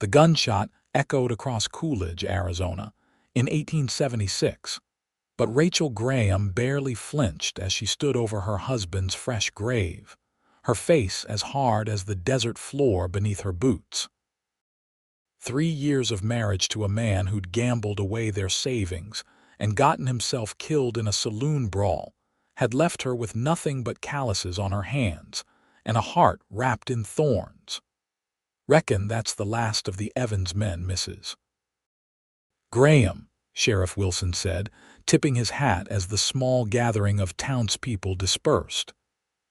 The gunshot echoed across Coolidge, Arizona, in 1876, but Rachel Graham barely flinched as she stood over her husband's fresh grave, her face as hard as the desert floor beneath her boots. 3 years of marriage to a man who'd gambled away their savings and gotten himself killed in a saloon brawl had left her with nothing but calluses on her hands and a heart wrapped in thorns. Reckon that's the last of the Evans men, Mrs. Graham, Sheriff Wilson said, tipping his hat as the small gathering of townspeople dispersed.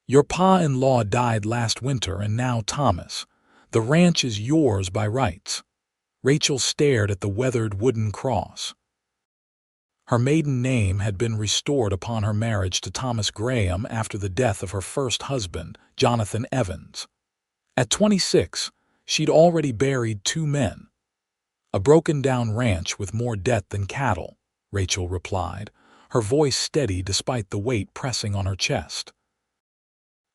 Your pa-in-law died last winter, and now Thomas. The ranch is yours by rights. Rachel stared at the weathered wooden cross. Her maiden name had been restored upon her marriage to Thomas Graham after the death of her first husband, Jonathan Evans. At 26, she'd already buried 2 men. A broken-down ranch with more debt than cattle, Rachel replied, her voice steady despite the weight pressing on her chest.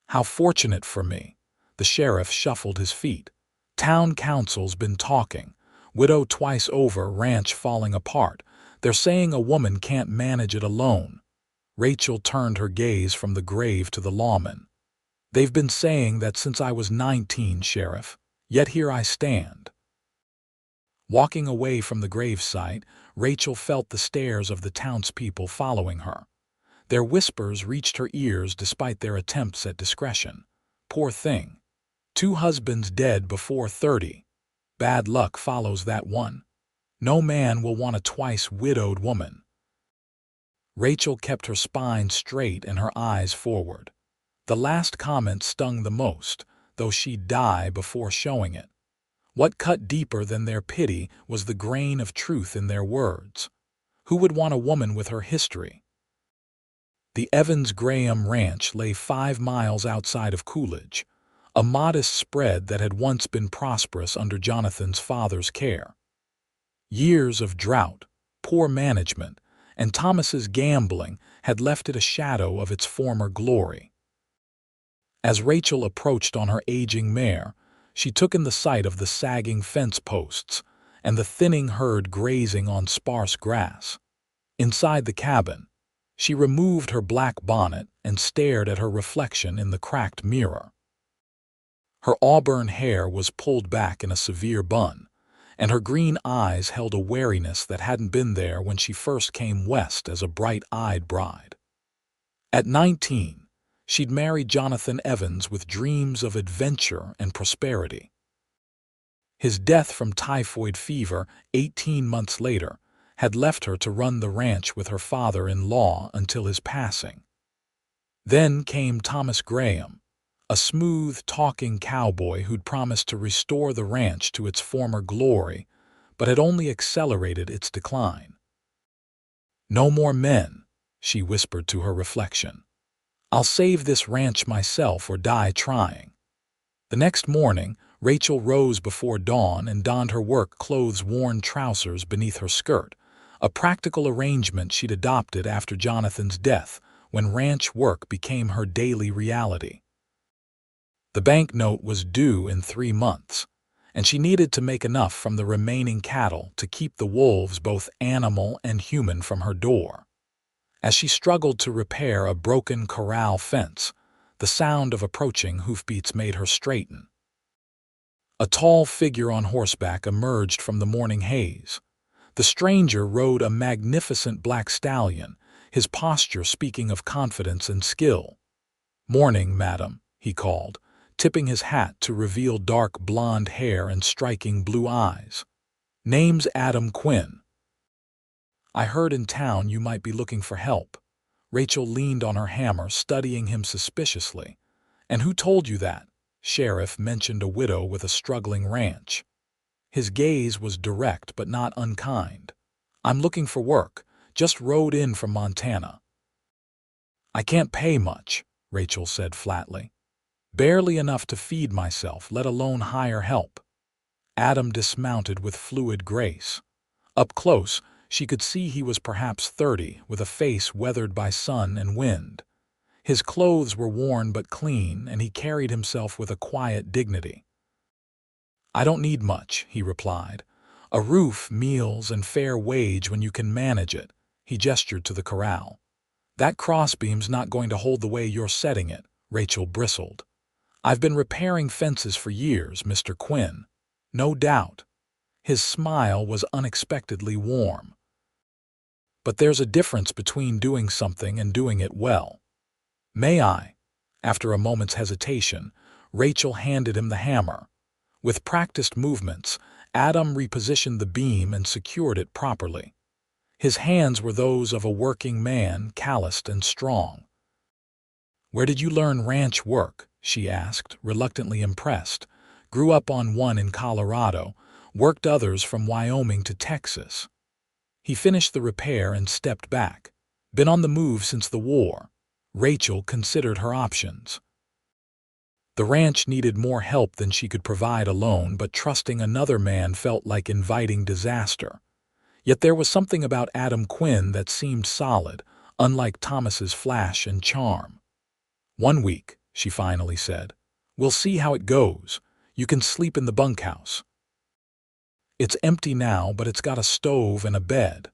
How fortunate for me. The sheriff shuffled his feet. Town council's been talking. Widow twice over, ranch falling apart. They're saying a woman can't manage it alone. Rachel turned her gaze from the grave to the lawman. They've been saying that since I was 19, Sheriff, yet here I stand. Walking away from the gravesite, Rachel felt the stares of the townspeople following her. Their whispers reached her ears despite their attempts at discretion. Poor thing. 2 husbands dead before 30. Bad luck follows that one. No man will want a twice widowed woman. Rachel kept her spine straight and her eyes forward. The last comment stung the most, though she'd die before showing it. What cut deeper than their pity was the grain of truth in their words. Who would want a woman with her history? The Evans-Graham Ranch lay 5 miles outside of Coolidge, a modest spread that had once been prosperous under Jonathan's father's care. Years of drought, poor management, and Thomas's gambling had left it a shadow of its former glory. As Rachel approached on her aging mare, she took in the sight of the sagging fence posts and the thinning herd grazing on sparse grass. Inside the cabin, she removed her black bonnet and stared at her reflection in the cracked mirror. Her auburn hair was pulled back in a severe bun, and her green eyes held a wariness that hadn't been there when she first came west as a bright-eyed bride. At 19, she'd married Jonathan Evans with dreams of adventure and prosperity. His death from typhoid fever 18 months later had left her to run the ranch with her father-in-law until his passing. Then came Thomas Graham, a smooth-talking cowboy who'd promised to restore the ranch to its former glory, but had only accelerated its decline. No more men, she whispered to her reflection. I'll save this ranch myself or die trying. The next morning, Rachel rose before dawn and donned her work clothes-worn trousers beneath her skirt, a practical arrangement she'd adopted after Jonathan's death when ranch work became her daily reality. The banknote was due in 3 months, and she needed to make enough from the remaining cattle to keep the wolves, both animal and human, from her door. As she struggled to repair a broken corral fence, the sound of approaching hoofbeats made her straighten. A tall figure on horseback emerged from the morning haze. The stranger rode a magnificent black stallion, his posture speaking of confidence and skill. "Morning, madam," he called, tipping his hat to reveal dark blonde hair and striking blue eyes. "Name's Adam Quinn. I heard in town you might be looking for help." Rachel leaned on her hammer, studying him suspiciously. "And who told you that?" Sheriff mentioned a widow with a struggling ranch. His gaze was direct but not unkind. "I'm looking for work. Just rode in from Montana." "I can't pay much," Rachel said flatly. "Barely enough to feed myself, let alone hire help." Adam dismounted with fluid grace. Up close, she could see he was perhaps 30, with a face weathered by sun and wind. His clothes were worn but clean, and he carried himself with a quiet dignity. "I don't need much," he replied. "A roof, meals, and fair wage when you can manage it." He gestured to the corral. "That crossbeam's not going to hold the way you're setting it," Rachel bristled. "I've been repairing fences for years, Mr. Quinn." "No doubt." His smile was unexpectedly warm. "But there's a difference between doing something and doing it well." "May I?" After a moment's hesitation, Rachel handed him the hammer. With practiced movements, Adam repositioned the beam and secured it properly. His hands were those of a working man, calloused and strong. "Where did you learn ranch work?" she asked, reluctantly impressed. "Grew up on one in Colorado, worked others from Wyoming to Texas." He finished the repair and stepped back. "Been on the move since the war." Rachel considered her options. The ranch needed more help than she could provide alone, but trusting another man felt like inviting disaster. Yet there was something about Adam Quinn that seemed solid, unlike Thomas's flash and charm. "1 week," she finally said. "We'll see how it goes. You can sleep in the bunkhouse. It's empty now, but it's got a stove and a bed."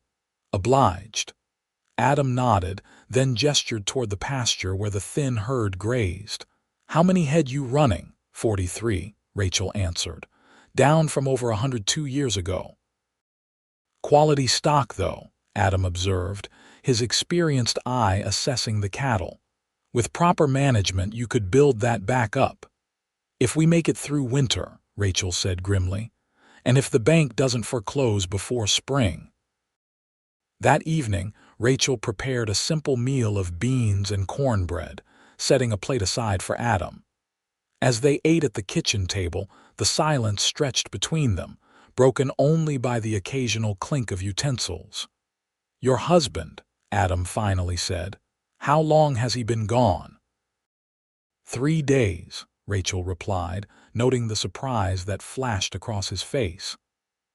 "Obliged." Adam nodded, then gestured toward the pasture where the thin herd grazed. "How many head you running?" 43, Rachel answered. "Down from over 102 years ago." "Quality stock, though," Adam observed, his experienced eye assessing the cattle. "With proper management, you could build that back up." "If we make it through winter," Rachel said grimly, "and if the bank doesn't foreclose before spring." That evening, Rachel prepared a simple meal of beans and cornbread, setting a plate aside for Adam. As they ate at the kitchen table, the silence stretched between them, broken only by the occasional clink of utensils. "Your husband," Adam finally said. "How long has he been gone?" 3 days, Rachel replied, noting the surprise that flashed across his face.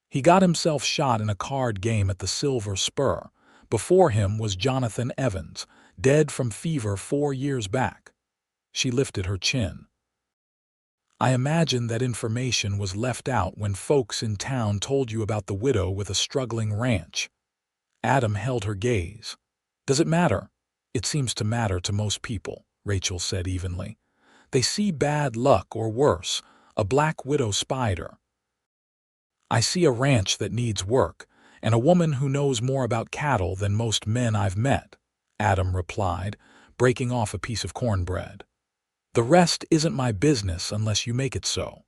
"He got himself shot in a card game at the Silver Spur. Before him was Jonathan Evans, dead from fever 4 years back." She lifted her chin. "I imagine that information was left out when folks in town told you about the widow with a struggling ranch." Adam held her gaze. "Does it matter?" "It seems to matter to most people," Rachel said evenly. "They see bad luck or worse, a black widow spider." "I see a ranch that needs work, and a woman who knows more about cattle than most men I've met," Adam replied, breaking off a piece of cornbread. "The rest isn't my business unless you make it so."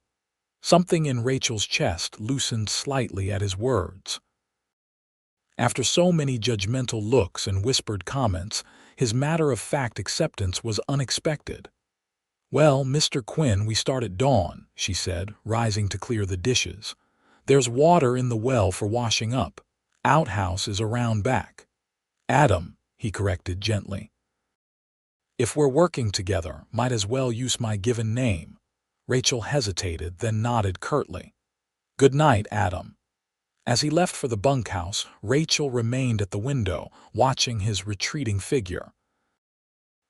Something in Rachel's chest loosened slightly at his words. After so many judgmental looks and whispered comments, his matter-of-fact acceptance was unexpected. "Well, Mr. Quinn, we start at dawn," she said, rising to clear the dishes. "There's water in the well for washing up. Outhouse is around back." "Adam," he corrected gently. "If we're working together, might as well use my given name." Rachel hesitated, then nodded curtly. "Good night, Adam." As he left for the bunkhouse, Rachel remained at the window, watching his retreating figure.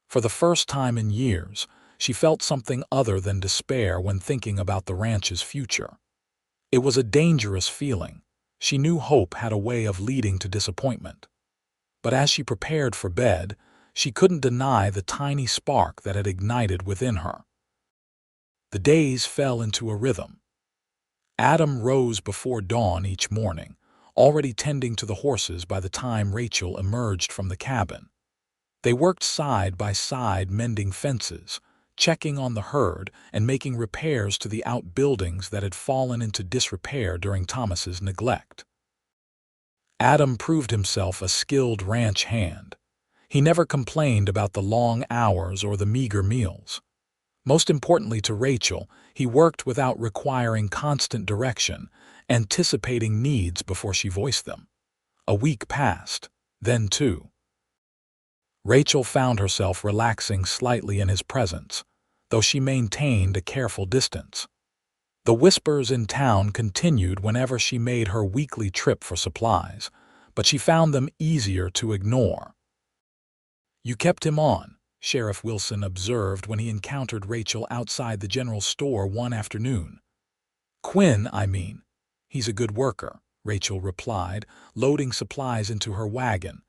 For the first time in years, she felt something other than despair when thinking about the ranch's future. It was a dangerous feeling. She knew hope had a way of leading to disappointment. But as she prepared for bed, she couldn't deny the tiny spark that had ignited within her. The days fell into a rhythm. Adam rose before dawn each morning, already tending to the horses by the time Rachel emerged from the cabin. They worked side by side mending fences, checking on the herd, and making repairs to the outbuildings that had fallen into disrepair during Thomas's neglect. Adam proved himself a skilled ranch hand. He never complained about the long hours or the meager meals. Most importantly to Rachel, he worked without requiring constant direction, anticipating needs before she voiced them. A week passed, then 2. Rachel found herself relaxing slightly in his presence, though she maintained a careful distance. The whispers in town continued whenever she made her weekly trip for supplies, but she found them easier to ignore. "You kept him on," Sheriff Wilson observed when he encountered Rachel outside the general store one afternoon. Quinn, I mean. He's a good worker, Rachel replied, loading supplies into her wagon.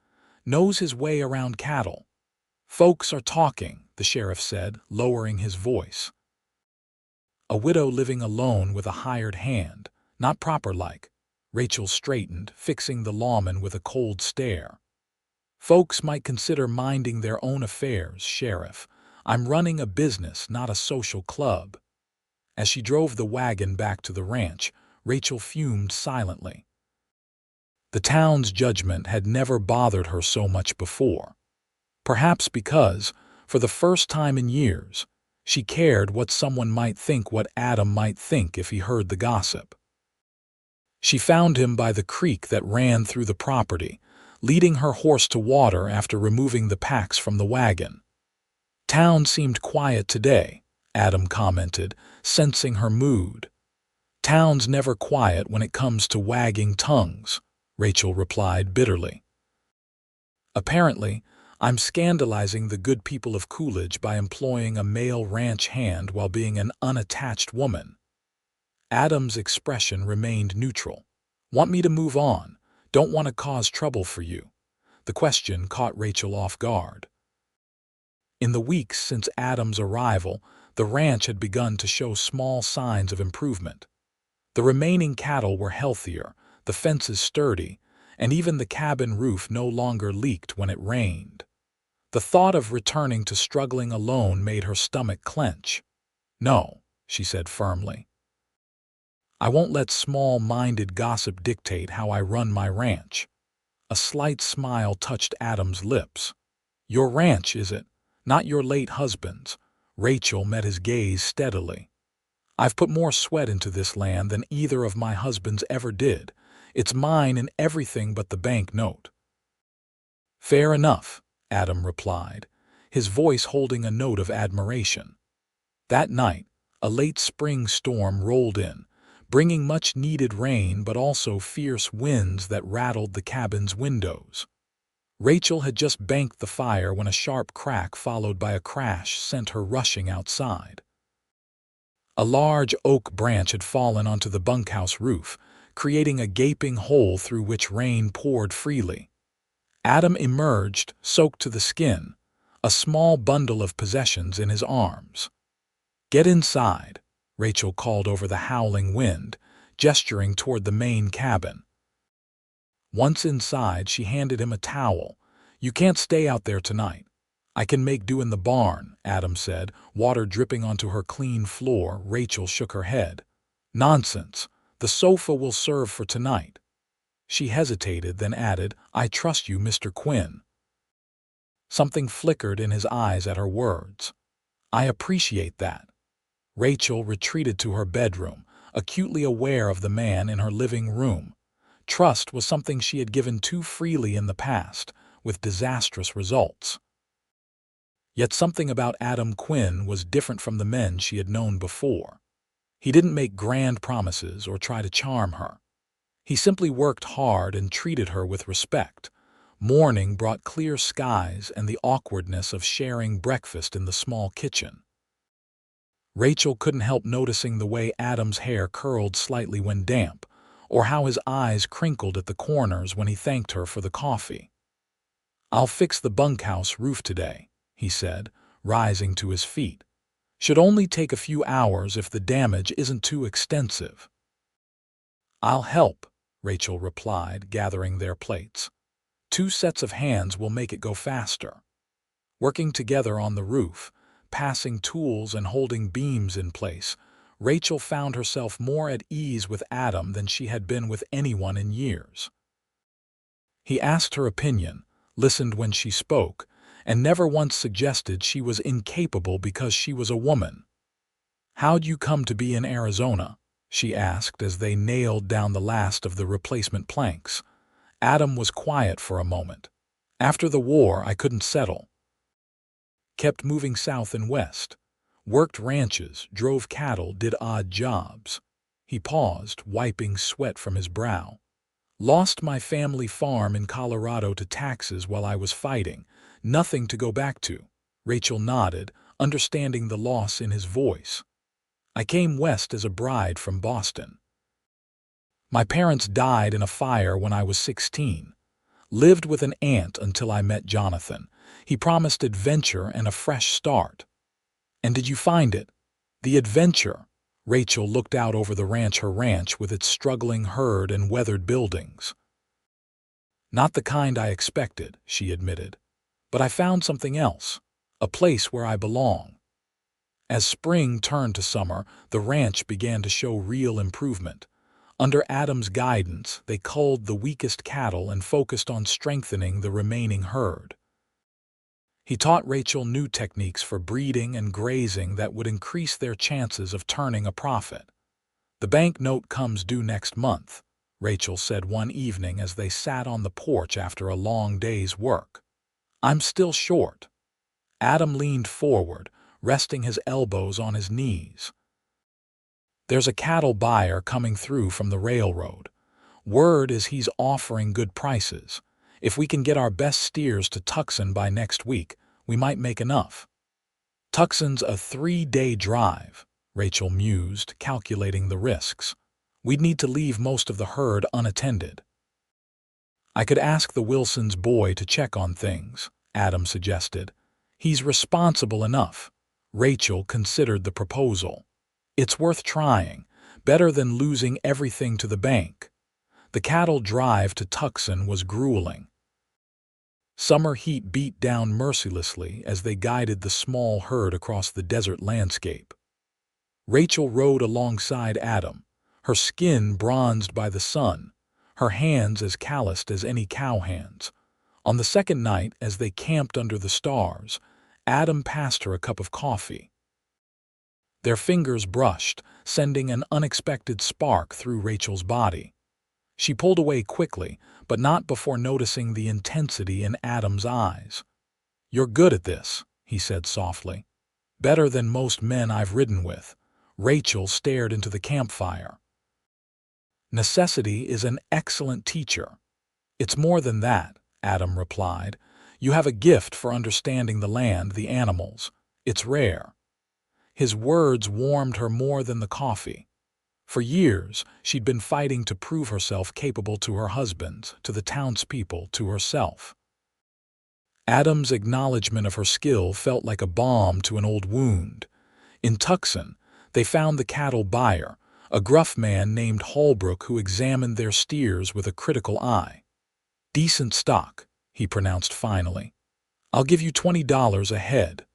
Knows his way around cattle. Folks are talking, the sheriff said, lowering his voice. A widow living alone with a hired hand, not proper-like. Rachel straightened, fixing the lawman with a cold stare. Folks might consider minding their own affairs, Sheriff. I'm running a business, not a social club. As she drove the wagon back to the ranch, Rachel fumed silently. The town's judgment had never bothered her so much before. Perhaps because, for the first time in years, she cared what someone might think, what Adam might think if he heard the gossip. She found him by the creek that ran through the property, leading her horse to water after removing the packs from the wagon. Town seemed quiet today, Adam commented, sensing her mood. Town's never quiet when it comes to wagging tongues, Rachel replied bitterly. Apparently, I'm scandalizing the good people of Coolidge by employing a male ranch hand while being an unattached woman. Adam's expression remained neutral. Want me to move on? Don't want to cause trouble for you. The question caught Rachel off guard. In the weeks since Adam's arrival, the ranch had begun to show small signs of improvement. The remaining cattle were healthier, the fences sturdy, and even the cabin roof no longer leaked when it rained. The thought of returning to struggling alone made her stomach clench. No, she said firmly. I won't let small-minded gossip dictate how I run my ranch. A slight smile touched Adam's lips. Your ranch, is it? Not your late husband's. Rachel met his gaze steadily. I've put more sweat into this land than either of my husbands ever did. It's mine in everything but the bank note. Fair enough, Adam replied, his voice holding a note of admiration. That night, a late spring storm rolled in, bringing much-needed rain but also fierce winds that rattled the cabin's windows. Rachel had just banked the fire when a sharp crack followed by a crash sent her rushing outside. A large oak branch had fallen onto the bunkhouse roof, creating a gaping hole through which rain poured freely. Adam emerged, soaked to the skin, a small bundle of possessions in his arms. Get inside, Rachel called over the howling wind, gesturing toward the main cabin. Once inside, she handed him a towel. You can't stay out there tonight. I can make do in the barn, Adam said, water dripping onto her clean floor. Rachel shook her head. Nonsense. The sofa will serve for tonight. She hesitated, then added, I trust you, Mr. Quinn. Something flickered in his eyes at her words. I appreciate that. Rachel retreated to her bedroom, acutely aware of the man in her living room. Trust was something she had given too freely in the past, with disastrous results. Yet something about Adam Quinn was different from the men she had known before. He didn't make grand promises or try to charm her. He simply worked hard and treated her with respect. Morning brought clear skies and the awkwardness of sharing breakfast in the small kitchen. Rachel couldn't help noticing the way Adam's hair curled slightly when damp, or how his eyes crinkled at the corners when he thanked her for the coffee. I'll fix the bunkhouse roof today, he said, rising to his feet. Should only take a few hours if the damage isn't too extensive. I'll help, Rachel replied, gathering their plates. 2 sets of hands will make it go faster. Working together on the roof, passing tools and holding beams in place, Rachel found herself more at ease with Adam than she had been with anyone in years. He asked her opinion, listened when she spoke, and never once suggested she was incapable because she was a woman. How'd you come to be in Arizona? She asked as they nailed down the last of the replacement planks. Adam was quiet for a moment. After the war, I couldn't settle. Kept moving south and west. Worked ranches, drove cattle, did odd jobs. He paused, wiping sweat from his brow. Lost my family farm in Colorado to taxes while I was fighting. Nothing to go back to. Rachel nodded, understanding the loss in his voice. I came west as a bride from Boston. My parents died in a fire when I was 16. Lived with an aunt until I met Jonathan. He promised adventure and a fresh start. And did you find it? The adventure. Rachel looked out over the ranch, her ranch with its struggling herd and weathered buildings. Not the kind I expected, she admitted. But I found something else. A place where I belong. As spring turned to summer, the ranch began to show real improvement. Under Adam's guidance, they culled the weakest cattle and focused on strengthening the remaining herd. He taught Rachel new techniques for breeding and grazing that would increase their chances of turning a profit. "The bank note comes due next month," Rachel said one evening as they sat on the porch after a long day's work. "I'm still short." Adam leaned forward, resting his elbows on his knees. "There's a cattle buyer coming through from the railroad. Word is he's offering good prices. If we can get our best steers to Tucson by next week, we might make enough." "Tucson's a 3-day drive," Rachel mused, calculating the risks. "We'd need to leave most of the herd unattended." "I could ask the Wilsons' boy to check on things," Adam suggested. "He's responsible enough." Rachel considered the proposal. "It's worth trying, better than losing everything to the bank." The cattle drive to Tucson was grueling. Summer heat beat down mercilessly as they guided the small herd across the desert landscape. Rachel rode alongside Adam, her skin bronzed by the sun, her hands as calloused as any cow hands. On the second night, as they camped under the stars, Adam passed her a cup of coffee. Their fingers brushed, sending an unexpected spark through Rachel's body. She pulled away quickly, but not before noticing the intensity in Adam's eyes. "You're good at this," he said softly. "Better than most men I've ridden with." Rachel stared into the campfire. "Necessity is an excellent teacher." "It's more than that," Adam replied. "You have a gift for understanding the land, the animals. It's rare." His words warmed her more than the coffee. For years, she'd been fighting to prove herself capable to her husband, to the townspeople, to herself. Adam's acknowledgement of her skill felt like a balm to an old wound. In Tucson, they found the cattle buyer, a gruff man named Holbrook who examined their steers with a critical eye. "Decent stock," he pronounced finally. "I'll give you $20 a head."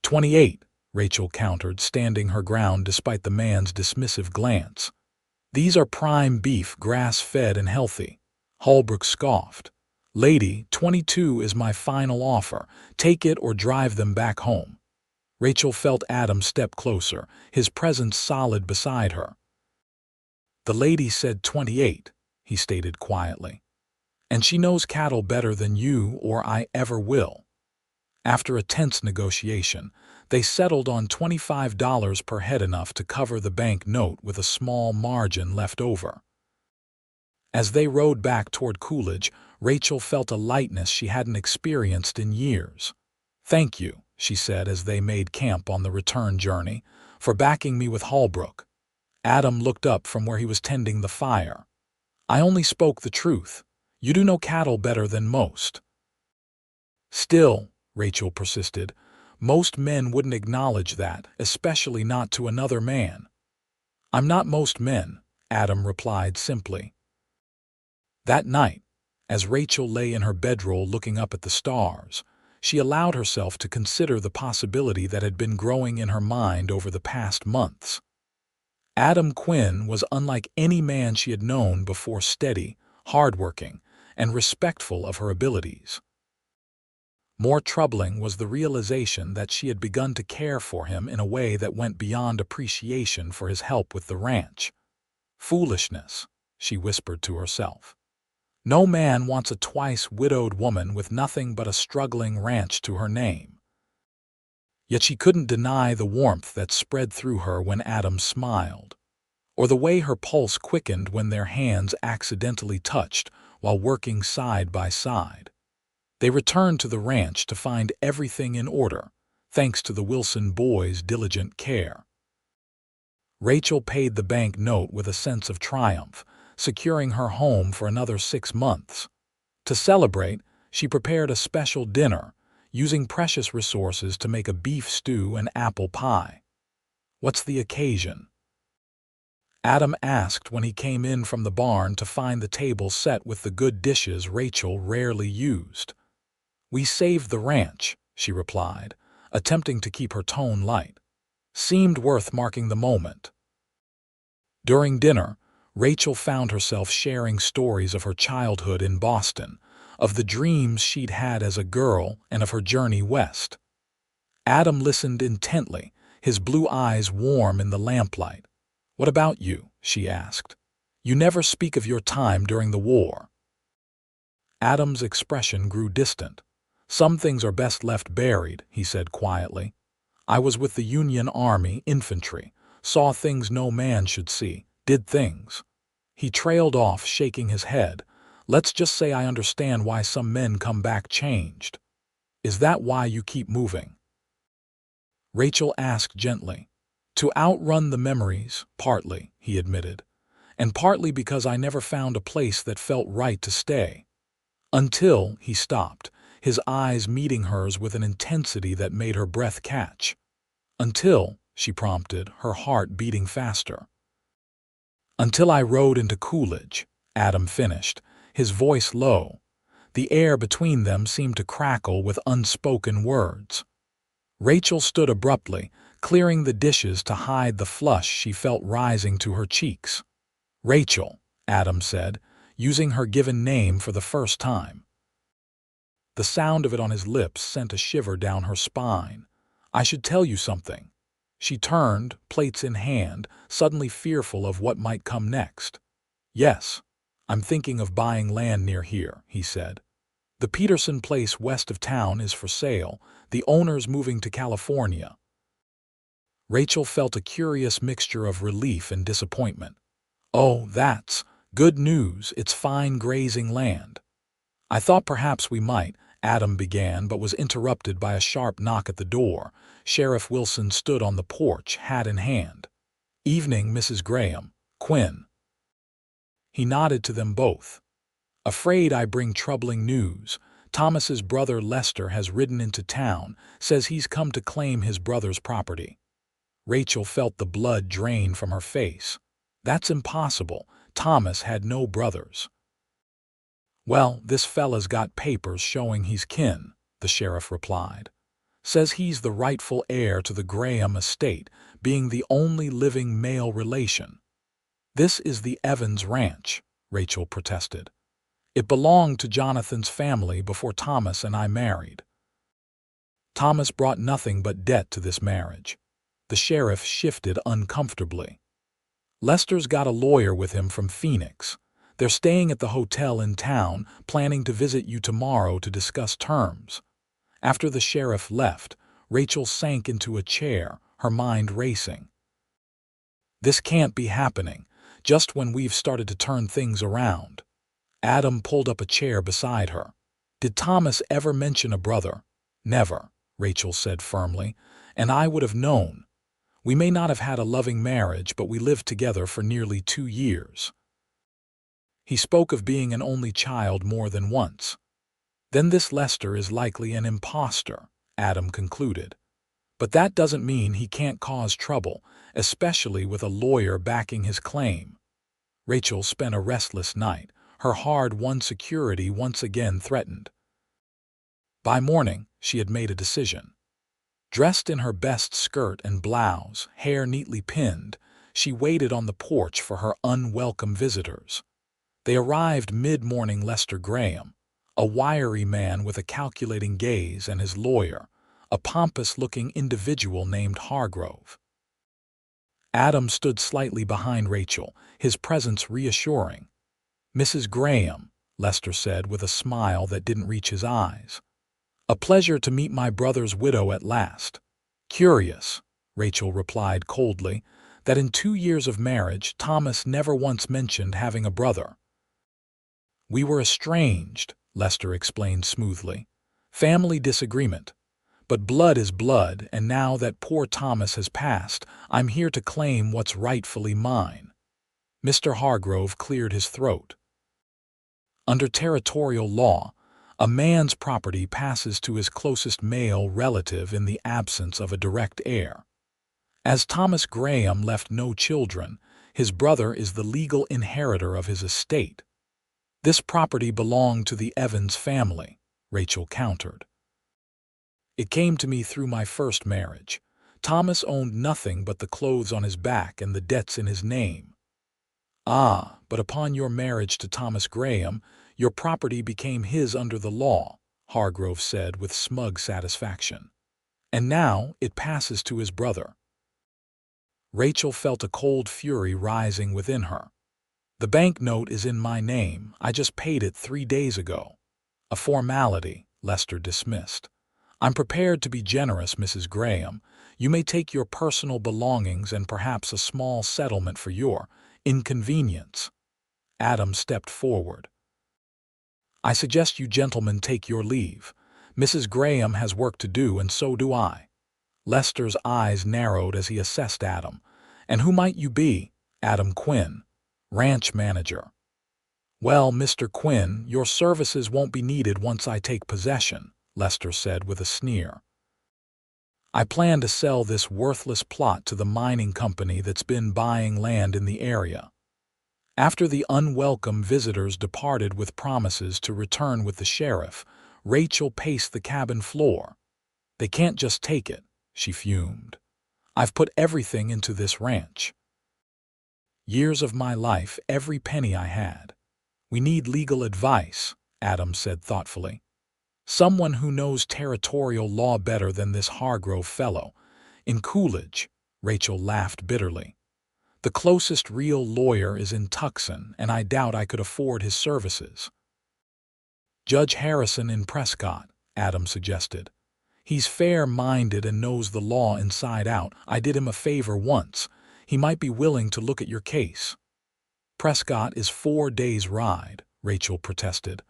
"28. Rachel countered, standing her ground despite the man's dismissive glance. "These are prime beef, grass-fed and healthy." Holbrook scoffed. "Lady, 22 is my final offer. Take it or drive them back home." Rachel felt Adam step closer, his presence solid beside her. "The lady said 28, he stated quietly. "And she knows cattle better than you or I ever will." After a tense negotiation, they settled on $25 per head, enough to cover the bank note with a small margin left over. As they rode back toward Coolidge, Rachel felt a lightness she hadn't experienced in years. "Thank you," she said as they made camp on the return journey, "for backing me with Holbrook." Adam looked up from where he was tending the fire. "I only spoke the truth. You do know cattle better than most." "Still," Rachel persisted, "most men wouldn't acknowledge that, especially not to another man." "I'm not most men," Adam replied simply. That night, as Rachel lay in her bedroll looking up at the stars, she allowed herself to consider the possibility that had been growing in her mind over the past months. Adam Quinn was unlike any man she had known before, steady, hardworking, and respectful of her abilities. More troubling was the realization that she had begun to care for him in a way that went beyond appreciation for his help with the ranch. "Foolishness," she whispered to herself. "No man wants a twice-widowed woman with nothing but a struggling ranch to her name." Yet she couldn't deny the warmth that spread through her when Adam smiled, or the way her pulse quickened when their hands accidentally touched while working side by side. They returned to the ranch to find everything in order, thanks to the Wilson boys' diligent care. Rachel paid the bank note with a sense of triumph, securing her home for another 6 months. To celebrate, she prepared a special dinner, using precious resources to make a beef stew and apple pie. "What's the occasion?" Adam asked when he came in from the barn to find the table set with the good dishes Rachel rarely used. "We saved the ranch," she replied, attempting to keep her tone light. Seemed worth marking the moment. During dinner, Rachel found herself sharing stories of her childhood in Boston, of the dreams she'd had as a girl and of her journey west. Adam listened intently, his blue eyes warm in the lamplight. "What about you?" she asked. "You never speak of your time during the war." Adam's expression grew distant. "Some things are best left buried," he said quietly. "I was with the Union Army infantry, saw things no man should see, did things." He trailed off, shaking his head. "Let's just say I understand why some men come back changed." "Is that why you keep moving?" Rachel asked gently. "To outrun the memories, partly," he admitted, "and partly because I never found a place that felt right to stay." Until he stopped, his eyes meeting hers with an intensity that made her breath catch. "Until," she prompted, her heart beating faster. "Until I rode into Coolidge," Adam finished, his voice low. The air between them seemed to crackle with unspoken words. Rachel stood abruptly, clearing the dishes to hide the flush she felt rising to her cheeks. "Rachel," Adam said, using her given name for the first time. The sound of it on his lips sent a shiver down her spine. "I should tell you something." She turned, plates in hand, suddenly fearful of what might come next. "Yes, I'm thinking of buying land near here," he said. "The Peterson place west of town is for sale, the owner's moving to California." Rachel felt a curious mixture of relief and disappointment. "Oh, that's good news. It's fine grazing land." "I thought perhaps we might," Adam began, but was interrupted by a sharp knock at the door. Sheriff Wilson stood on the porch, hat in hand. "Evening, Mrs. Graham. Quinn." He nodded to them both. "Afraid I bring troubling news. Thomas's brother Lester has ridden into town, says he's come to claim his brother's property." Rachel felt the blood drain from her face. "That's impossible. Thomas had no brothers." "Well, this fella's got papers showing he's kin," the sheriff replied. "Says he's the rightful heir to the Graham estate, being the only living male relation." "This is the Evans Ranch," Rachel protested. "It belonged to Jonathan's family before Thomas and I married." "Thomas brought nothing but debt to this marriage." The sheriff shifted uncomfortably. "Lester's got a lawyer with him from Phoenix. They're staying at the hotel in town, planning to visit you tomorrow to discuss terms." After the sheriff left, Rachel sank into a chair, her mind racing. "This can't be happening, just when we've started to turn things around." Adam pulled up a chair beside her. "Did Thomas ever mention a brother?" "Never," Rachel said firmly, "and I would have known. We may not have had a loving marriage, but we lived together for nearly 2 years. He spoke of being an only child more than once." "Then this Lester is likely an imposter," Adam concluded. "But that doesn't mean he can't cause trouble, especially with a lawyer backing his claim." Rachel spent a restless night, her hard-won security once again threatened. By morning, she had made a decision. Dressed in her best skirt and blouse, hair neatly pinned, she waited on the porch for her unwelcome visitors. They arrived mid-morning. Lester Graham, a wiry man with a calculating gaze, and his lawyer, a pompous-looking individual named Hargrove. Adam stood slightly behind Rachel, his presence reassuring. "Mrs. Graham," Lester said with a smile that didn't reach his eyes. "A pleasure to meet my brother's widow at last." "Curious," Rachel replied coldly, "that in 2 years of marriage Thomas never once mentioned having a brother." "We were estranged," Lester explained smoothly. "Family disagreement. But blood is blood, and now that poor Thomas has passed, I'm here to claim what's rightfully mine." Mr. Hargrove cleared his throat. Under territorial law, a man's property passes to his closest male relative in the absence of a direct heir. As Thomas Graham left no children, his brother is the legal inheritor of his estate. "This property belonged to the Evans family," Rachel countered. "It came to me through my first marriage. Thomas owned nothing but the clothes on his back and the debts in his name." "Ah, but upon your marriage to Thomas Graham, your property became his under the law," Hargrove said with smug satisfaction. "And now it passes to his brother." Rachel felt a cold fury rising within her. "The bank note is in my name. I just paid it 3 days ago." "A formality," Lester dismissed. "I'm prepared to be generous, Mrs. Graham. You may take your personal belongings and perhaps a small settlement for your inconvenience." Adam stepped forward. "I suggest you gentlemen take your leave. Mrs. Graham has work to do, and so do I." Lester's eyes narrowed as he assessed Adam. "And who might you be?" "Adam Quinn, ranch manager." "Well, Mr. Quinn, your services won't be needed once I take possession," Lester said with a sneer. "I plan to sell this worthless plot to the mining company that's been buying land in the area." After the unwelcome visitors departed with promises to return with the sheriff, Rachel paced the cabin floor. "They can't just take it," she fumed. "I've put everything into this ranch. Years of my life, every penny I had." "We need legal advice," Adam said thoughtfully. "Someone who knows territorial law better than this Hargrove fellow." "In Coolidge," Rachel laughed bitterly. "The closest real lawyer is in Tucson, and I doubt I could afford his services." "Judge Harrison in Prescott," Adam suggested. "He's fair-minded and knows the law inside out. I did him a favor once. He might be willing to look at your case." "Prescott is 4 days' ride," Rachel protested.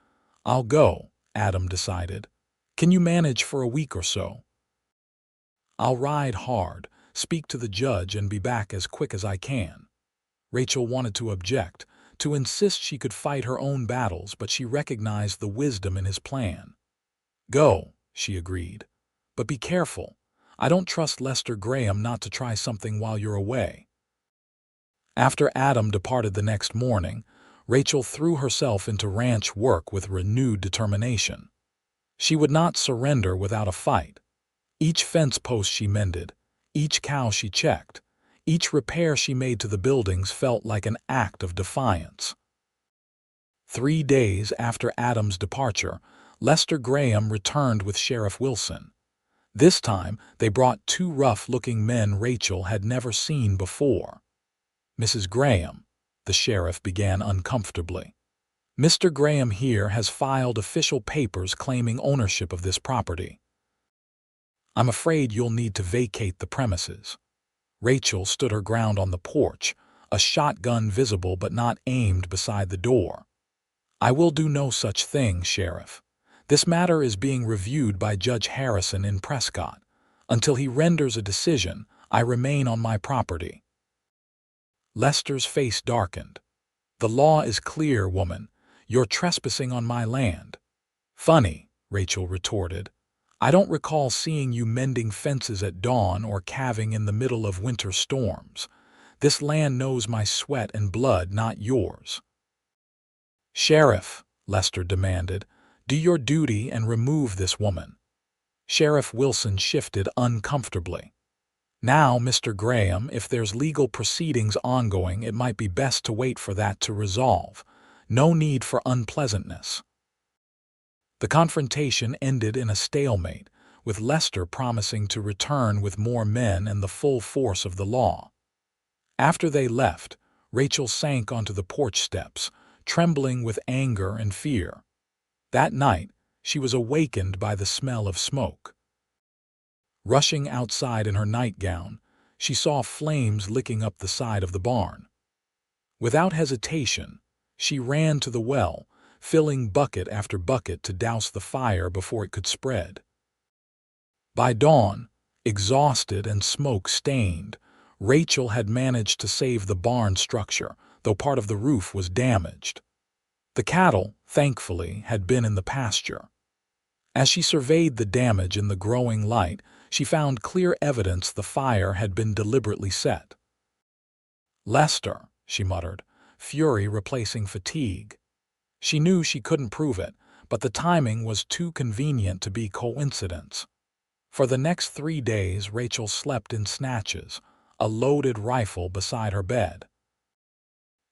"I'll go," Adam decided. "Can you manage for a week or so?" "I'll ride hard, speak to the judge, and be back as quick as I can." Rachel wanted to object, to insist she could fight her own battles, but she recognized the wisdom in his plan. "Go," she agreed. "But be careful. I don't trust Lester Graham not to try something while you're away." After Adam departed the next morning, Rachel threw herself into ranch work with renewed determination. She would not surrender without a fight. Each fence post she mended, each cow she checked, each repair she made to the buildings felt like an act of defiance. 3 days after Adam's departure, Lester Graham returned with Sheriff Wilson. This time, they brought 2 rough-looking men Rachel had never seen before. "Mrs. Graham," the sheriff began uncomfortably, "Mr. Graham here has filed official papers claiming ownership of this property. I'm afraid you'll need to vacate the premises." Rachel stood her ground on the porch, a shotgun visible but not aimed beside the door. "I will do no such thing, Sheriff. This matter is being reviewed by Judge Harrison in Prescott. Until he renders a decision, I remain on my property." Lester's face darkened. "The law is clear, woman. You're trespassing on my land." "Funny," Rachel retorted. "I don't recall seeing you mending fences at dawn or calving in the middle of winter storms. This land knows my sweat and blood, not yours." "Sheriff," Lester demanded, "do your duty and remove this woman." Sheriff Wilson shifted uncomfortably. "Now, Mr. Graham, if there's legal proceedings ongoing, it might be best to wait for that to resolve. No need for unpleasantness." The confrontation ended in a stalemate, with Lester promising to return with more men and the full force of the law. After they left, Rachel sank onto the porch steps, trembling with anger and fear. That night, she was awakened by the smell of smoke. Rushing outside in her nightgown, she saw flames licking up the side of the barn. Without hesitation, she ran to the well, filling bucket after bucket to douse the fire before it could spread. By dawn, exhausted and smoke-stained, Rachel had managed to save the barn structure, though part of the roof was damaged. The cattle, thankfully, had been in the pasture. As she surveyed the damage in the growing light, she found clear evidence the fire had been deliberately set. "Lester," she muttered, fury replacing fatigue. She knew she couldn't prove it, but the timing was too convenient to be coincidence. For the next 3 days, Rachel slept in snatches, a loaded rifle beside her bed.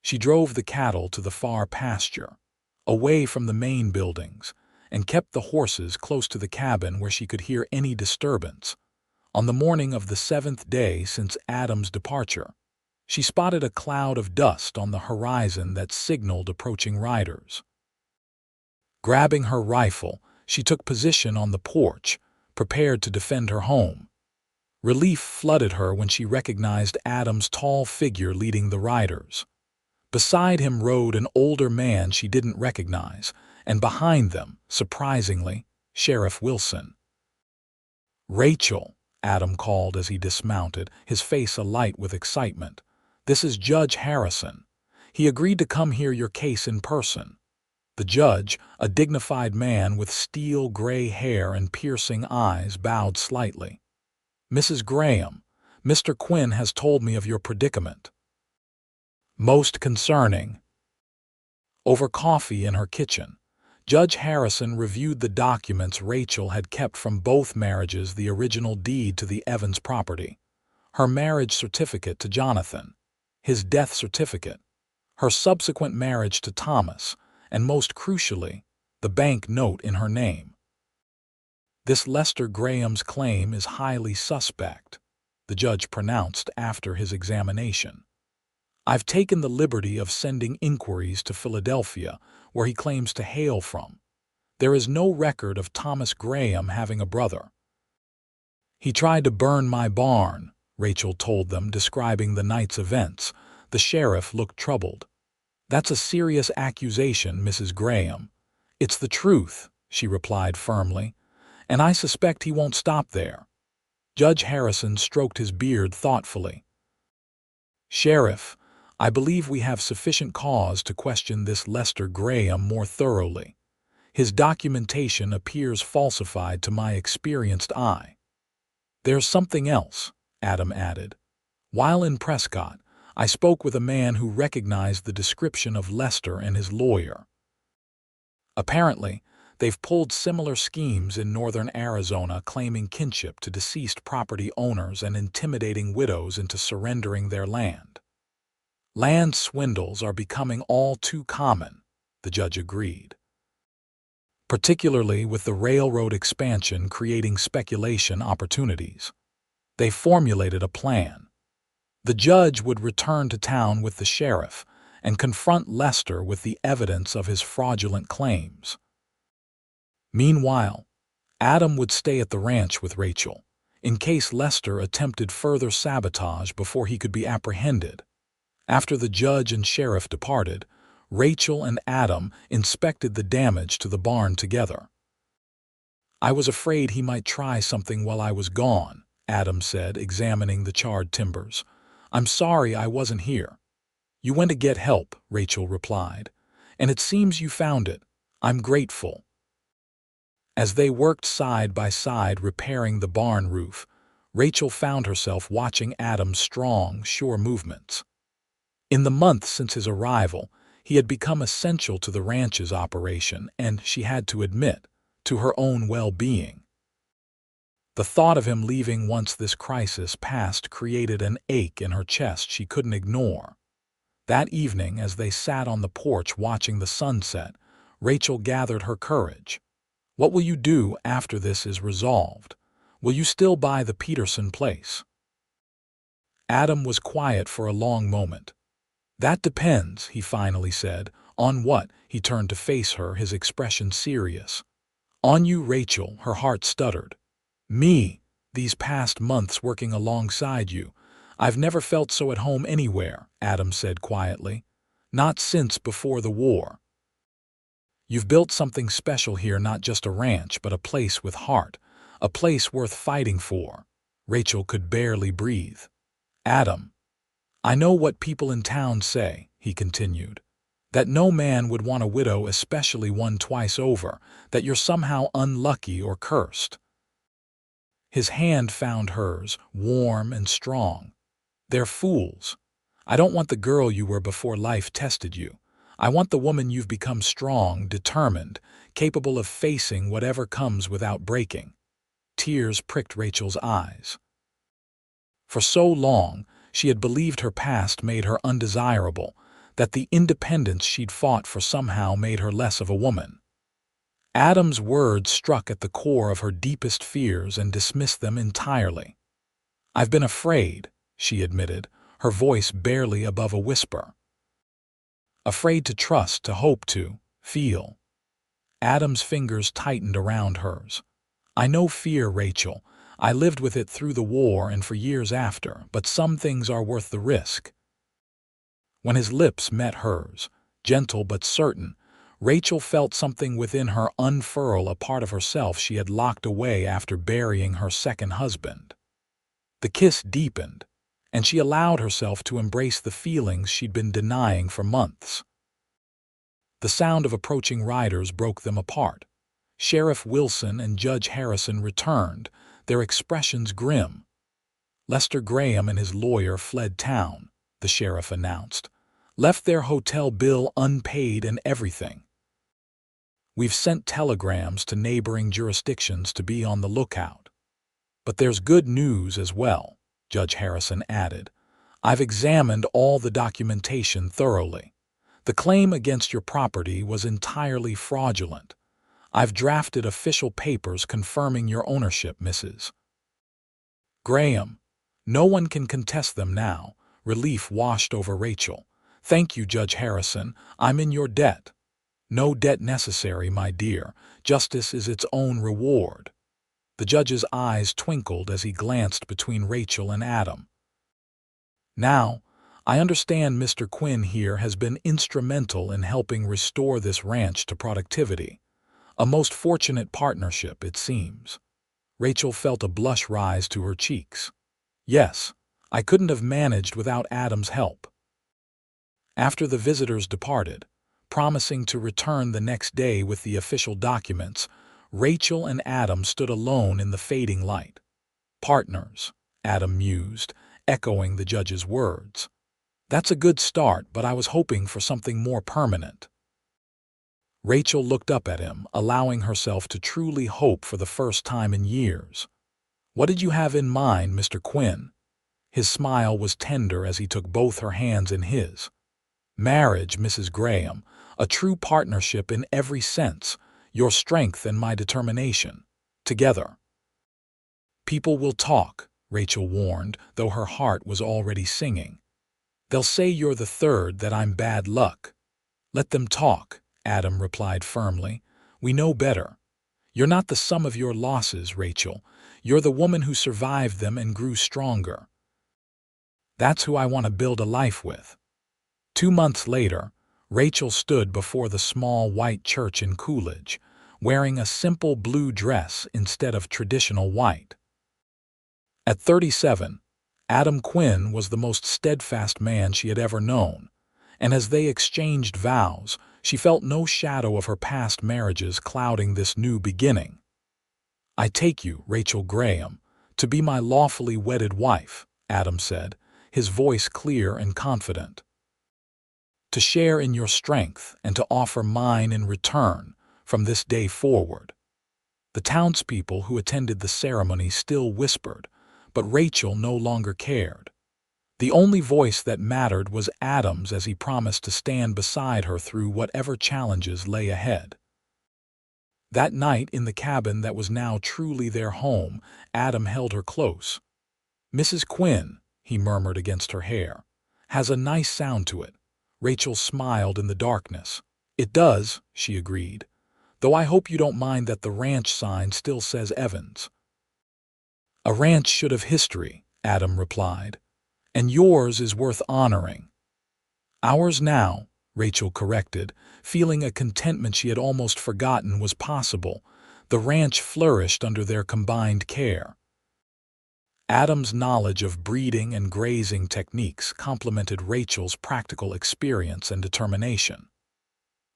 She drove the cattle to the far pasture, away from the main buildings, and kept the horses close to the cabin where she could hear any disturbance. On the morning of the 7th day since Adam's departure, she spotted a cloud of dust on the horizon that signaled approaching riders. Grabbing her rifle, she took position on the porch, prepared to defend her home. Relief flooded her when she recognized Adam's tall figure leading the riders. Beside him rode an older man she didn't recognize, and behind them, surprisingly, Sheriff Wilson. "Rachel," Adam called as he dismounted, his face alight with excitement. "This is Judge Harrison. He agreed to come hear your case in person." The judge, a dignified man with steel-gray hair and piercing eyes, bowed slightly. "Mrs. Graham, Mr. Quinn has told me of your predicament." "Most concerning." Over coffee in her kitchen, Judge Harrison reviewed the documents Rachel had kept from both marriages: the original deed to the Evans property, her marriage certificate to Jonathan, his death certificate, her subsequent marriage to Thomas, and most crucially, the bank note in her name. "This Lester Graham's claim is highly suspect," the judge pronounced after his examination. "I've taken the liberty of sending inquiries to Philadelphia, where he claims to hail from. There is no record of Thomas Graham having a brother." "He tried to burn my barn," Rachel told them, describing the night's events. The sheriff looked troubled. "That's a serious accusation, Mrs. Graham." "It's the truth," she replied firmly, "and I suspect he won't stop there." Judge Harrison stroked his beard thoughtfully. "Sheriff, I believe we have sufficient cause to question this Lester Graham more thoroughly. His documentation appears falsified to my experienced eye." "There's something else," Adam added. "While in Prescott, I spoke with a man who recognized the description of Lester and his lawyer. Apparently, they've pulled similar schemes in northern Arizona, claiming kinship to deceased property owners and intimidating widows into surrendering their land." "Land swindles are becoming all too common," the judge agreed, "particularly with the railroad expansion creating speculation opportunities." They formulated a plan. The judge would return to town with the sheriff and confront Lester with the evidence of his fraudulent claims. Meanwhile, Adam would stay at the ranch with Rachel, in case Lester attempted further sabotage before he could be apprehended. After the judge and sheriff departed, Rachel and Adam inspected the damage to the barn together. "I was afraid he might try something while I was gone," Adam said, examining the charred timbers. "I'm sorry I wasn't here." "You went to get help," Rachel replied, "and it seems you found it. I'm grateful." As they worked side by side repairing the barn roof, Rachel found herself watching Adam's strong, sure movements. In the months since his arrival, he had become essential to the ranch's operation and, she had to admit, to her own well-being. The thought of him leaving once this crisis passed created an ache in her chest she couldn't ignore. That evening, as they sat on the porch watching the sunset, Rachel gathered her courage. "What will you do after this is resolved? Will you still buy the Peterson place?" Adam was quiet for a long moment. "That depends," he finally said. "On what?" He turned to face her, his expression serious. "On you, Rachel," her heart stuttered. "Me, these past months working alongside you. I've never felt so at home anywhere," Adam said quietly. "Not since before the war. You've built something special here, not just a ranch, but a place with heart, a place worth fighting for. Rachel could barely breathe. Adam, I know what people in town say, he continued, that no man would want a widow, especially one twice over, that you're somehow unlucky or cursed. His hand found hers, warm and strong. They're fools. I don't want the girl you were before life tested you. I want the woman you've become, strong, determined, capable of facing whatever comes without breaking. Tears pricked Rachel's eyes. For so long, she had believed her past made her undesirable, that the independence she'd fought for somehow made her less of a woman. Adam's words struck at the core of her deepest fears and dismissed them entirely. I've been afraid, she admitted, her voice barely above a whisper. Afraid to trust, to hope, to feel. Adam's fingers tightened around hers. I know fear, Rachel. I lived with it through the war and for years after, but some things are worth the risk. When his lips met hers, gentle but certain, Rachel felt something within her unfurl, a part of herself she had locked away after burying her second husband. The kiss deepened, and she allowed herself to embrace the feelings she'd been denying for months. The sound of approaching riders broke them apart. Sheriff Wilson and Judge Harrison returned, their expressions grim. Lester Graham and his lawyer fled town, the sheriff announced. Left their hotel bill unpaid and everything. We've sent telegrams to neighboring jurisdictions to be on the lookout. But there's good news as well, Judge Harrison added. I've examined all the documentation thoroughly. The claim against your property was entirely fraudulent. I've drafted official papers confirming your ownership, Mrs. Graham. No one can contest them now. Relief washed over Rachel. Thank you, Judge Harrison. I'm in your debt. No debt necessary, my dear. Justice is its own reward. The judge's eyes twinkled as he glanced between Rachel and Adam. Now, I understand Mr. Quinn here has been instrumental in helping restore this ranch to productivity. A most fortunate partnership, it seems. Rachel felt a blush rise to her cheeks. Yes, I couldn't have managed without Adam's help. After the visitors departed, promising to return the next day with the official documents, Rachel and Adam stood alone in the fading light. Partners, Adam mused, echoing the judge's words. That's a good start, but I was hoping for something more permanent. Rachel looked up at him, allowing herself to truly hope for the first time in years. What did you have in mind, Mr. Quinn? His smile was tender as he took both her hands in his. Marriage, Mrs. Graham, a true partnership in every sense, your strength and my determination, together. People will talk, Rachel warned, though her heart was already singing. They'll say you're the third, that I'm bad luck. Let them talk, Adam replied firmly. We know better. You're not the sum of your losses, Rachel. You're the woman who survived them and grew stronger. That's who I want to build a life with. 2 months later, Rachel stood before the small white church in Coolidge, wearing a simple blue dress instead of traditional white. At 37, Adam Quinn was the most steadfast man she had ever known, and as they exchanged vows, she felt no shadow of her past marriages clouding this new beginning. I take you, Rachel Graham, to be my lawfully wedded wife, Adam said, his voice clear and confident. To share in your strength and to offer mine in return from this day forward. The townspeople who attended the ceremony still whispered, but Rachel no longer cared. The only voice that mattered was Adam's as he promised to stand beside her through whatever challenges lay ahead. That night in the cabin that was now truly their home, Adam held her close. Mrs. Quinn, he murmured against her hair, has a nice sound to it. Rachel smiled in the darkness. It does, she agreed, though I hope you don't mind that the ranch sign still says Evans. A ranch should have history, Adam replied, and yours is worth honoring. Ours now, Rachel corrected, feeling a contentment she had almost forgotten was possible, The ranch flourished under their combined care. Adam's knowledge of breeding and grazing techniques complemented Rachel's practical experience and determination.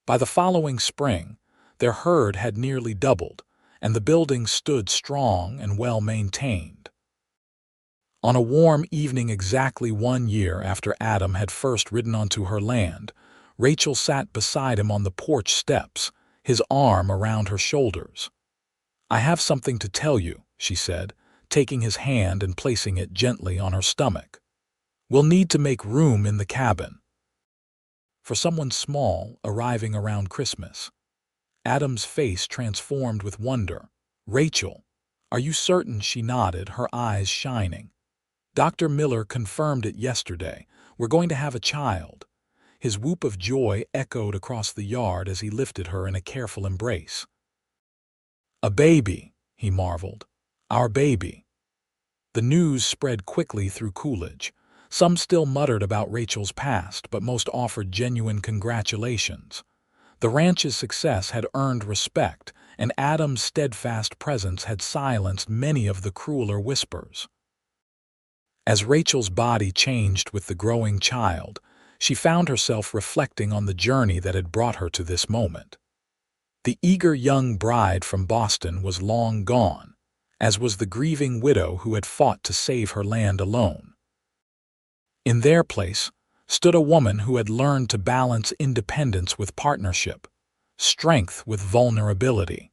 By the following spring, their herd had nearly doubled, and the building stood strong and well-maintained. On a warm evening exactly 1 year after Adam had first ridden onto her land, Rachel sat beside him on the porch steps, his arm around her shoulders. "I have something to tell you," she said, taking his hand and placing it gently on her stomach. "We'll need to make room in the cabin for someone small arriving around Christmas." Adam's face transformed with wonder. "Rachel, are you certain?" She nodded, her eyes shining. "Dr. Miller confirmed it yesterday. We're going to have a child." His whoop of joy echoed across the yard as he lifted her in a careful embrace. "A baby," he marveled. "Our baby." The news spread quickly through Coolidge. Some still muttered about Rachel's past, but most offered genuine congratulations. The ranch's success had earned respect, and Adam's steadfast presence had silenced many of the crueler whispers. As Rachel's body changed with the growing child, she found herself reflecting on the journey that had brought her to this moment. The eager young bride from Boston was long gone, as was the grieving widow who had fought to save her land alone. In their place stood a woman who had learned to balance independence with partnership, strength with vulnerability.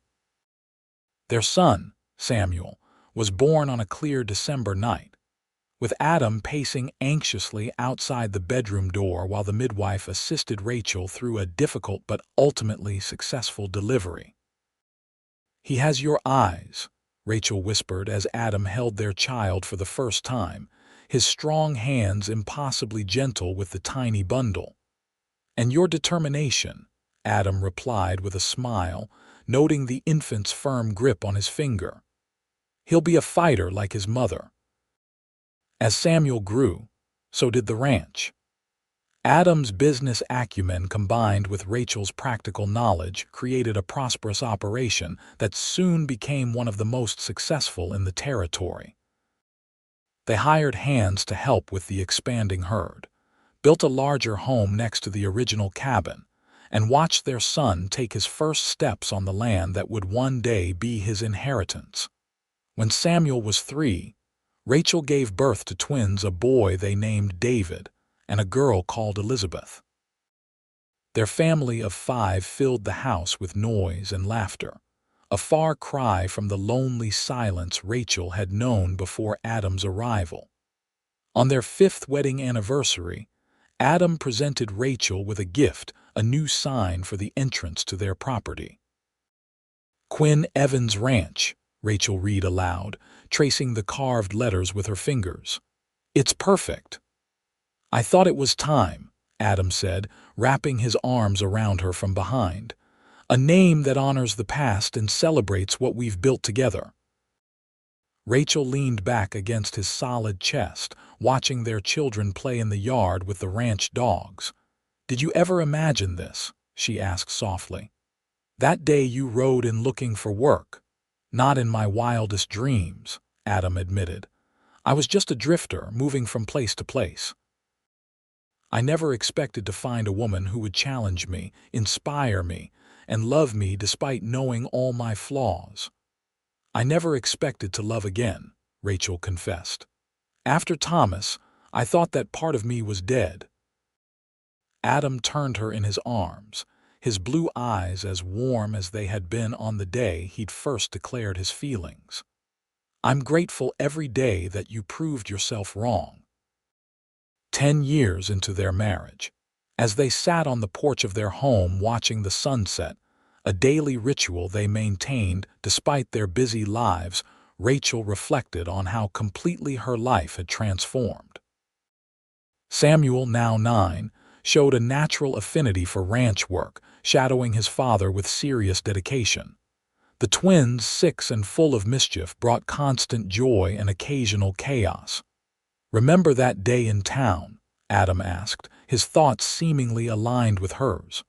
Their son, Samuel, was born on a clear December night, with Adam pacing anxiously outside the bedroom door while the midwife assisted Rachel through a difficult but ultimately successful delivery. "He has your eyes," Rachel whispered as Adam held their child for the first time, his strong hands impossibly gentle with the tiny bundle. "And your determination," Adam replied with a smile, noting the infant's firm grip on his finger. "He'll be a fighter like his mother." As Samuel grew, so did the ranch. Adam's business acumen combined with Rachel's practical knowledge created a prosperous operation that soon became one of the most successful in the territory. They hired hands to help with the expanding herd, built a larger home next to the original cabin, and watched their son take his first steps on the land that would one day be his inheritance. When Samuel was 3, Rachel gave birth to twins, a boy they named David and a girl called Elizabeth. Their family of 5 filled the house with noise and laughter, a far cry from the lonely silence Rachel had known before Adam's arrival. On their 5th wedding anniversary, Adam presented Rachel with a gift, a new sign for the entrance to their property. "Quinn Evans Ranch," Rachel read aloud, tracing the carved letters with her fingers. "It's perfect." "I thought it was time," Adam said, wrapping his arms around her from behind. "A name that honors the past and celebrates what we've built together." Rachel leaned back against his solid chest, watching their children play in the yard with the ranch dogs. "Did you ever imagine this?" she asked softly. "That day you rode in looking for work." "Not in my wildest dreams," Adam admitted. "I was just a drifter, moving from place to place. I never expected to find a woman who would challenge me, inspire me, and love me despite knowing all my flaws." "I never expected to love again," Rachel confessed. "After Thomas, I thought that part of me was dead." Adam turned her in his arms, his blue eyes as warm as they had been on the day he'd first declared his feelings. "I'm grateful every day that you proved yourself wrong." 10 years into their marriage, as they sat on the porch of their home watching the sunset, a daily ritual they maintained despite their busy lives, Rachel reflected on how completely her life had transformed. Samuel, now 9, showed a natural affinity for ranch work, shadowing his father with serious dedication. The twins, 6 and full of mischief, brought constant joy and occasional chaos. "Remember that day in town?" Adam asked, his thoughts seemingly aligned with hers.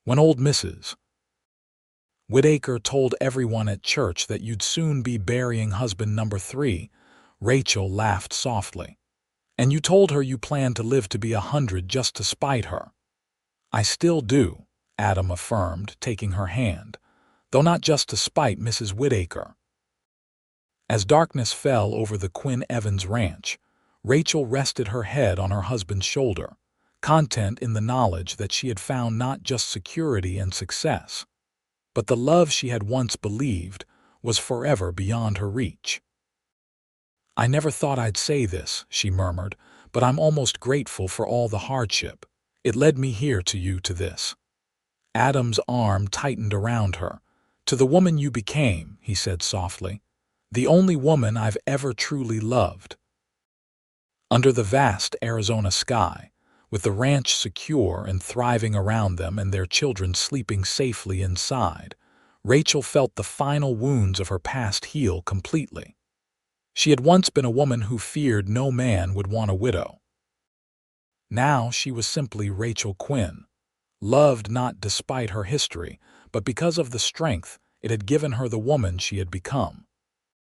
"When old Mrs. Whitaker told everyone at church that you'd soon be burying husband number 3. Rachel laughed softly. And you told her you planned to live to be 100 just to spite her. I still do, Adam affirmed, taking her hand, though not just to spite Mrs. Whitaker. As darkness fell over the Quinn Evans ranch, Rachel rested her head on her husband's shoulder, content in the knowledge that she had found not just security and success, but the love she had once believed was forever beyond her reach. "I never thought I'd say this," she murmured, "but I'm almost grateful for all the hardship. It led me here to this." Adam's arm tightened around her. "To the woman you became," he said softly. "The only woman I've ever truly loved." Under the vast Arizona sky, with the ranch secure and thriving around them and their children sleeping safely inside, Rachel felt the final wounds of her past heal completely. She had once been a woman who feared no man would want a widow. Now she was simply Rachel Quinn, loved not despite her history, but because of the strength it had given her the woman she had become.